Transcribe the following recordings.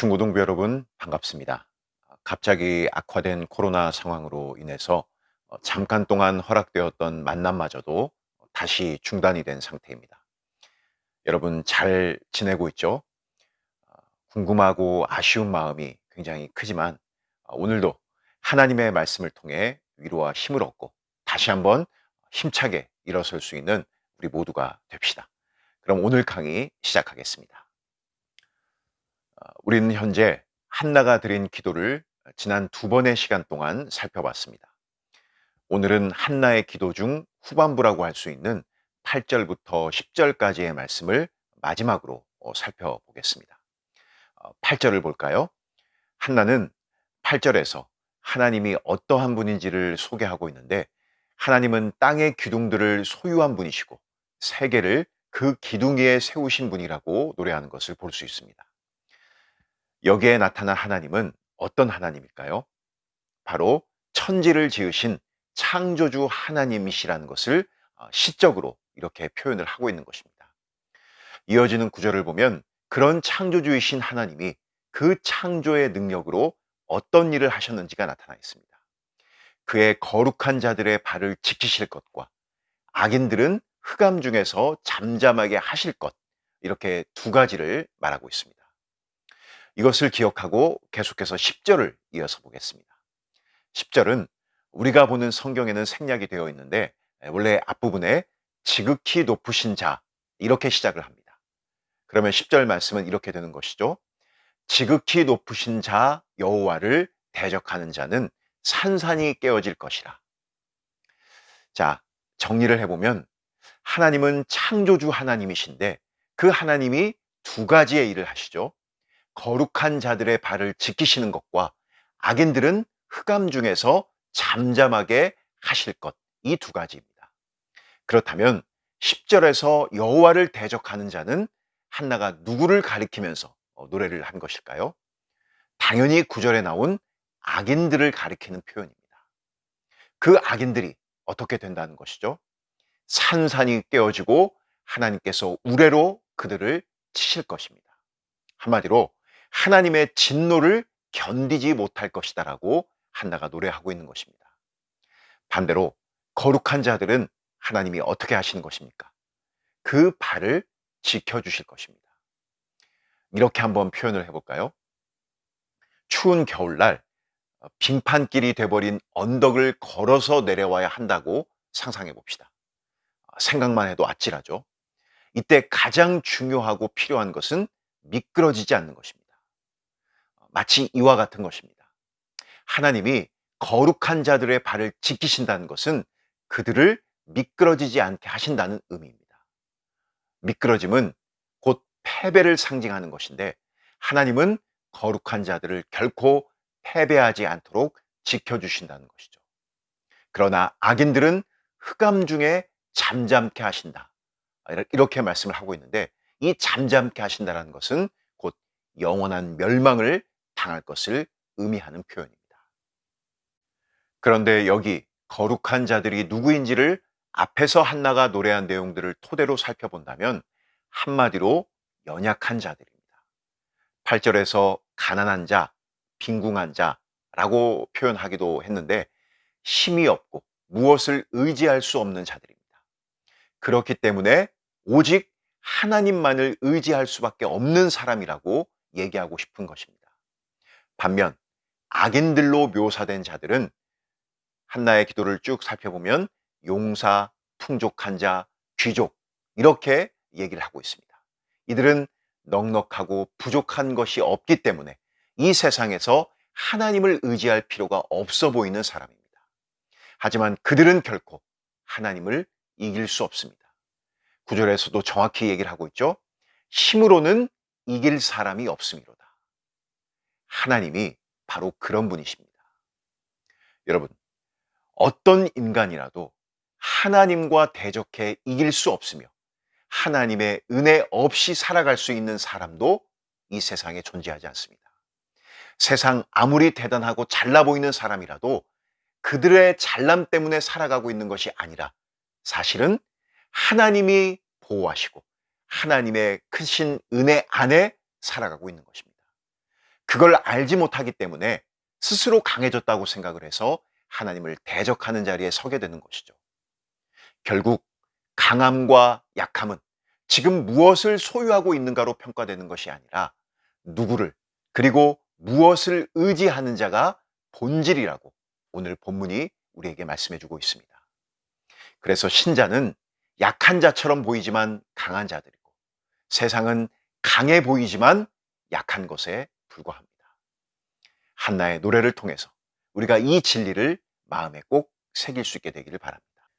중고등부 여러분 반갑습니다. 갑자기 악화된 코로나 상황으로 인해서 잠깐 동안 허락되었던 만남마저도 다시 중단이 된 상태입니다. 여러분 잘 지내고 있죠? 어, 궁금하고 아쉬운 마음이 굉장히 크지만 오늘도 하나님의 말씀을 통해 위로와 힘을 얻고 다시 한번 힘차게 일어설 수 있는 우리 모두가 됩시다. 그럼 오늘 강의 시작하겠습니다. 우리는 현재 한나가 드린 기도를 지난 두 번의 시간 동안 살펴봤습니다. 오늘은 한나의 기도 중 후반부라고 할 수 있는 8절부터 10절까지의 말씀을 마지막으로 살펴보겠습니다. 8절을 볼까요? 한나는 8절에서 하나님이 어떠한 분인지를 소개하고 있는데, 하나님은 땅의 기둥들을 소유한 분이시고 세계를 그 기둥 위에 세우신 분이라고 노래하는 것을 볼 수 있습니다. 여기에 나타난 하나님은 어떤 하나님일까요? 바로 천지를 지으신 창조주 하나님이시라는 것을 시적으로 이렇게 표현을 하고 있는 것입니다. 이어지는 구절을 보면 그런 창조주이신 하나님이 그 창조의 능력으로 어떤 일을 하셨는지가 나타나 있습니다. 그의 거룩한 자들의 발을 지키실 것과 악인들은 흑암 중에서 잠잠하게 하실 것, 이렇게 두 가지를 말하고 있습니다. 이것을 기억하고 계속해서 10절을 이어서 보겠습니다. 10절은 우리가 보는 성경에는 생략이 되어 있는데 원래 앞부분에 지극히 높으신 자, 이렇게 시작을 합니다. 그러면 10절 말씀은 이렇게 되는 것이죠. 지극히 높으신 자 여호와를 대적하는 자는 산산이 깨어질 것이라. 자, 정리를 해보면 하나님은 창조주 하나님이신데 그 하나님이 두 가지의 일을 하시죠. 거룩한 자들의 발을 지키시는 것과 악인들은 흑암 중에서 잠잠하게 하실 것, 이 두 가지입니다. 그렇다면 10절에서 여호와를 대적하는 자는 한나가 누구를 가리키면서 노래를 한 것일까요? 당연히 9절에 나온 악인들을 가리키는 표현입니다. 그 악인들이 어떻게 된다는 것이죠? 산산이 깨어지고 하나님께서 우레로 그들을 치실 것입니다. 한마디로 하나님의 진노를 견디지 못할 것이다라고 한나가 노래하고 있는 것입니다. 반대로 거룩한 자들은 하나님이 어떻게 하시는 것입니까? 그 발을 지켜주실 것입니다. 이렇게 한번 표현을 해볼까요? 추운 겨울날 빙판길이 돼버린 언덕을 걸어서 내려와야 한다고 상상해 봅시다. 생각만 해도 아찔하죠. 이때 가장 중요하고 필요한 것은 미끄러지지 않는 것입니다. 마치 이와 같은 것입니다. 하나님이 거룩한 자들의 발을 지키신다는 것은 그들을 미끄러지지 않게 하신다는 의미입니다. 미끄러짐은 곧 패배를 상징하는 것인데, 하나님은 거룩한 자들을 결코 패배하지 않도록 지켜주신다는 것이죠. 그러나 악인들은 흑암 중에 잠잠케 하신다, 이렇게 말씀을 하고 있는데, 이 잠잠케 하신다는 것은 곧 영원한 멸망을 당할 것을 의미하는 표현입니다. 그런데 여기 거룩한 자들이 누구인지를 앞에서 한나가 노래한 내용들을 토대로 살펴본다면 한마디로 연약한 자들입니다. 8절에서 가난한 자, 빈궁한 자라고 표현하기도 했는데, 힘이 없고 무엇을 의지할 수 없는 자들입니다. 그렇기 때문에 오직 하나님만을 의지할 수밖에 없는 사람이라고 얘기하고 싶은 것입니다. 반면 악인들로 묘사된 자들은 한나의 기도를 쭉 살펴보면 용사, 풍족한 자, 귀족, 이렇게 얘기를 하고 있습니다. 이들은 넉넉하고 부족한 것이 없기 때문에 이 세상에서 하나님을 의지할 필요가 없어 보이는 사람입니다. 하지만 그들은 결코 하나님을 이길 수 없습니다. 9절에서도 정확히 얘기를 하고 있죠. 힘으로는 이길 사람이 없음이로다. 하나님이 바로 그런 분이십니다. 여러분, 어떤 인간이라도 하나님과 대적해 이길 수 없으며 하나님의 은혜 없이 살아갈 수 있는 사람도 이 세상에 존재하지 않습니다. 세상 아무리 대단하고 잘나 보이는 사람이라도 그들의 잘남 때문에 살아가고 있는 것이 아니라 사실은 하나님이 보호하시고 하나님의 크신 은혜 안에 살아가고 있는 것입니다. 그걸 알지 못하기 때문에 스스로 강해졌다고 생각을 해서 하나님을 대적하는 자리에 서게 되는 것이죠. 결국 강함과 약함은 지금 무엇을 소유하고 있는가로 평가되는 것이 아니라 누구를, 그리고 무엇을 의지하는 자가 본질이라고 오늘 본문이 우리에게 말씀해 주고 있습니다. 그래서 신자는 약한 자처럼 보이지만 강한 자들이고, 세상은 강해 보이지만 약한 것에 불과합니다. 한나의 노래를 통해서 우리가 이 진리를 마음에 꼭 새길 수 있게 되기를 바랍니다.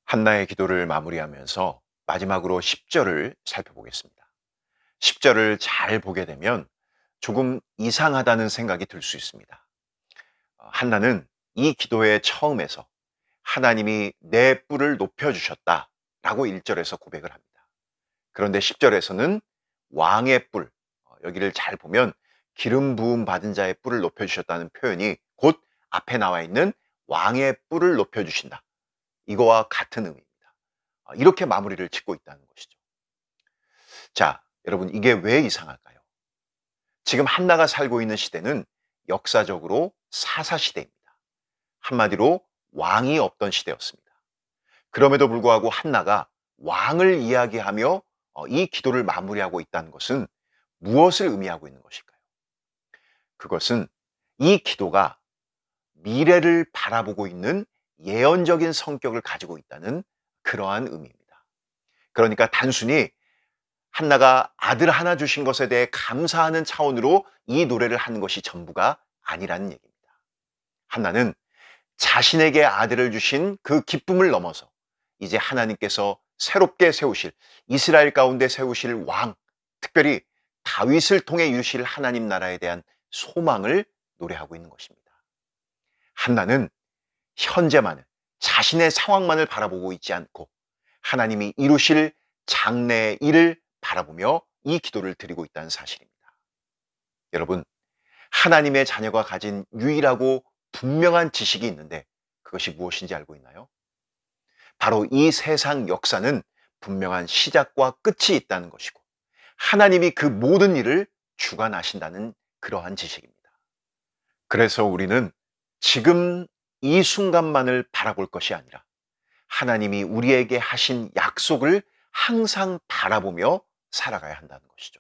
한나의 기도를 마무리하면서 마지막으로 10절을 살펴보겠습니다. 10절을 잘 보게 되면 조금 이상하다는 생각이 들 수 있습니다. 한나는 이 기도의 처음에서 하나님이 내 뿔을 높여주셨다 라고 1절에서 고백을 합니다. 그런데 10절에서는 왕의 뿔, 여기를 잘 보면 기름 부음 받은 자의 뿔을 높여주셨다는 표현이 곧 앞에 나와 있는 왕의 뿔을 높여주신다, 이거와 같은 의미입니다. 이렇게 마무리를 짓고 있다는 것이죠. 자, 여러분, 이게 왜 이상할까요? 지금 한나가 살고 있는 시대는 역사적으로 사사시대입니다. 한마디로 왕이 없던 시대였습니다. 그럼에도 불구하고 한나가 왕을 이야기하며 이 기도를 마무리하고 있다는 것은 무엇을 의미하고 있는 것일까요? 그것은 이 기도가 미래를 바라보고 있는 예언적인 성격을 가지고 있다는 그러한 의미입니다. 그러니까 단순히 한나가 아들 하나 주신 것에 대해 감사하는 차원으로 이 노래를 하는 것이 전부가 아니라는 얘기입니다. 한나는 자신에게 아들을 주신 그 기쁨을 넘어서 이제 하나님께서 새롭게 세우실, 이스라엘 가운데 세우실 왕, 특별히 다윗을 통해 이루실 하나님 나라에 대한 소망을 노래하고 있는 것입니다. 한나는 현재만을, 자신의 상황만을 바라보고 있지 않고 하나님이 이루실 장래의 일을 바라보며 이 기도를 드리고 있다는 사실입니다. 여러분, 하나님의 자녀가 가진 유일하고 분명한 지식이 있는데 그것이 무엇인지 알고 있나요? 바로 이 세상 역사는 분명한 시작과 끝이 있다는 것이고, 하나님이 그 모든 일을 주관하신다는 그러한 지식입니다. 그래서 우리는 지금 이 순간만을 바라볼 것이 아니라 하나님이 우리에게 하신 약속을 항상 바라보며 살아가야 한다는 것이죠.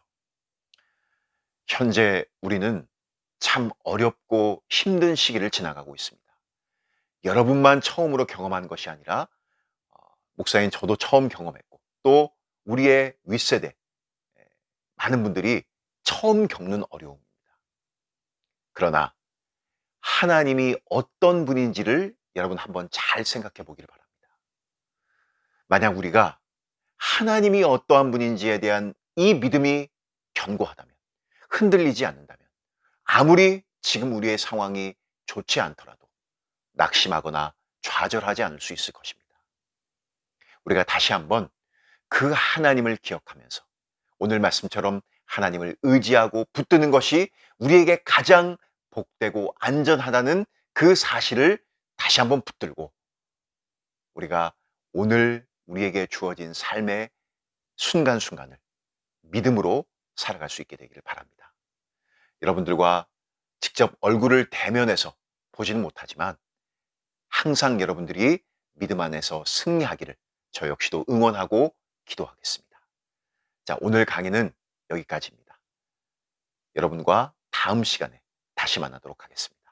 현재 우리는 참 어렵고 힘든 시기를 지나가고 있습니다. 여러분만 처음으로 경험한 것이 아니라 목사인 저도 처음 경험했고, 또 우리의 윗세대 많은 분들이 처음 겪는 어려움입니다. 그러나 하나님이 어떤 분인지를 여러분 한번 잘 생각해 보기를 바랍니다. 만약 우리가 하나님이 어떠한 분인지에 대한 이 믿음이 견고하다면, 흔들리지 않는다면, 아무리 지금 우리의 상황이 좋지 않더라도 낙심하거나 좌절하지 않을 수 있을 것입니다. 우리가 다시 한번 그 하나님을 기억하면서 오늘 말씀처럼 하나님을 의지하고 붙드는 것이 우리에게 가장 복되고 안전하다는 그 사실을 다시 한번 붙들고, 우리가 오늘 우리에게 주어진 삶의 순간순간을 믿음으로 살아갈 수 있게 되기를 바랍니다. 여러분들과 직접 얼굴을 대면해서 보지는 못하지만 항상 여러분들이 믿음 안에서 승리하기를 저 역시도 응원하고 기도하겠습니다. 자, 오늘 강의는 여기까지입니다. 여러분과 다음 시간에 다시 만나도록 하겠습니다.